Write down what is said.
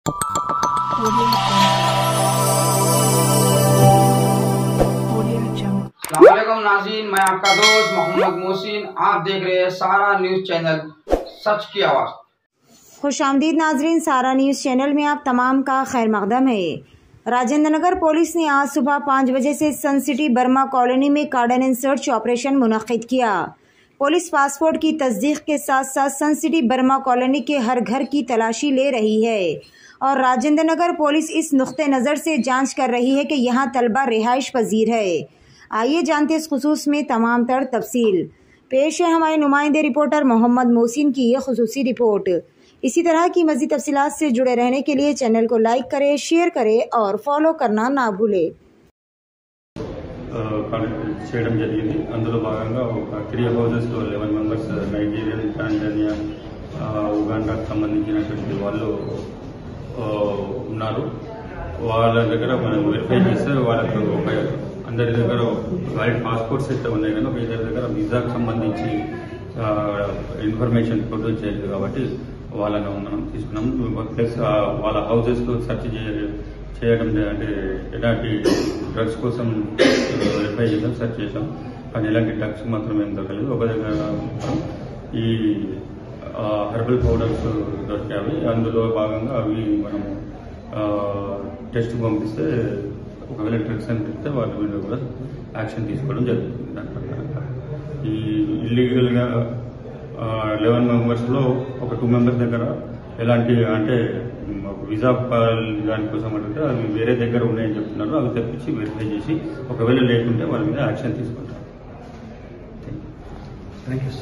अस्सलामुअलैकुम नाज़रीन, मैं आपका दोस्त मोहम्मद मोहसिन। आप देख रहे हैं सारा न्यूज़ चैनल, सच की आवाज़। खुशामदीद नाजरीन, सारा न्यूज़ चैनल में आप तमाम का खैर मकदम है। राजेंद्र नगर पुलिस ने आज सुबह 5 बजे से सन सिटी बर्मा कॉलोनी में कार्डन एंड सर्च ऑपरेशन मुनक्किद किया। पुलिस पासपोर्ट की तस्दीक के साथ साथ सन सिटी बर्मा कॉलोनी के हर घर की तलाशी ले रही है और राजेंद्र नगर पुलिस इस नुक्ते नज़र से जांच कर रही है कि यहाँ तलबा रिहाइश पजीर है। आइए जानते इस खुसूस में तमाम तर तफसील। पेश है हमारे नुमाइंदे रिपोर्टर मोहम्मद मोहसिन की ये खुसूसी रिपोर्ट। इसी तरह की मज़ीद तफसीलात से जुड़े रहने के लिए चैनल को लाइक करें, शेयर करें और फॉलो करना ना भूलें। చేయడం జరిగింది। అందులో భాగంగా ఒక 3 హౌజెస్లో 11 మెంబర్స్ నైజీరియన్, టాంజానియా, ఉగాండాకు సంబంధించినటువంటి వాళ్ళు ఉన్నారు। వాళ్ళ దగ్గర మనం వెరిఫై చేస్తే వాళ్ళకు అందరి దగ్గర వ్యాలిడ్ పాస్పోర్ట్స్ అయితే ఉన్నాయి, కానీ ఒక ఇద్దరి దగ్గర వీసాకు సంబంధించి ఇన్ఫర్మేషన్ ప్రొడ్యూస్ చేయలేదు కాబట్టి వాళ్ళను మనం తీసుకున్నాం। ప్లస్ వాళ్ళ హౌజెస్లో సెర్చ్ చేయడం అంటే ఎలాంటి డ్రగ్స్ కోసం వెరిఫై చేసాం, సెర్చ్ చేసాం, కానీ ఎలాంటి డ్రగ్స్ మాత్రం ఏం దొరకలేదు। ఒక దగ్గర ఈ హెర్బల్ పౌడర్స్ దొరికాయి, అందులో భాగంగా అవి మనము టెస్ట్ పంపిస్తే ఒకవేళ డ్రగ్స్ అనిపిస్తే వాళ్ళ మీద కూడా యాక్షన్ తీసుకోవడం జరుగుతుంది। దాని ప్రకారంగా ఈ ఇల్లీగల్గా 11 మెంబర్స్లో ఒక 2 మెంబర్స్ దగ్గర ఎలాంటి అంటే వీసా దానికోసం అంటే అవి వేరే దగ్గర ఉన్నాయని చెప్తున్నారు, అవి తెప్పించి వెరిఫై చేసి ఒకవేళ లేకుంటే వాళ్ళ మీద యాక్షన్ తీసుకుంటారు। Thank you.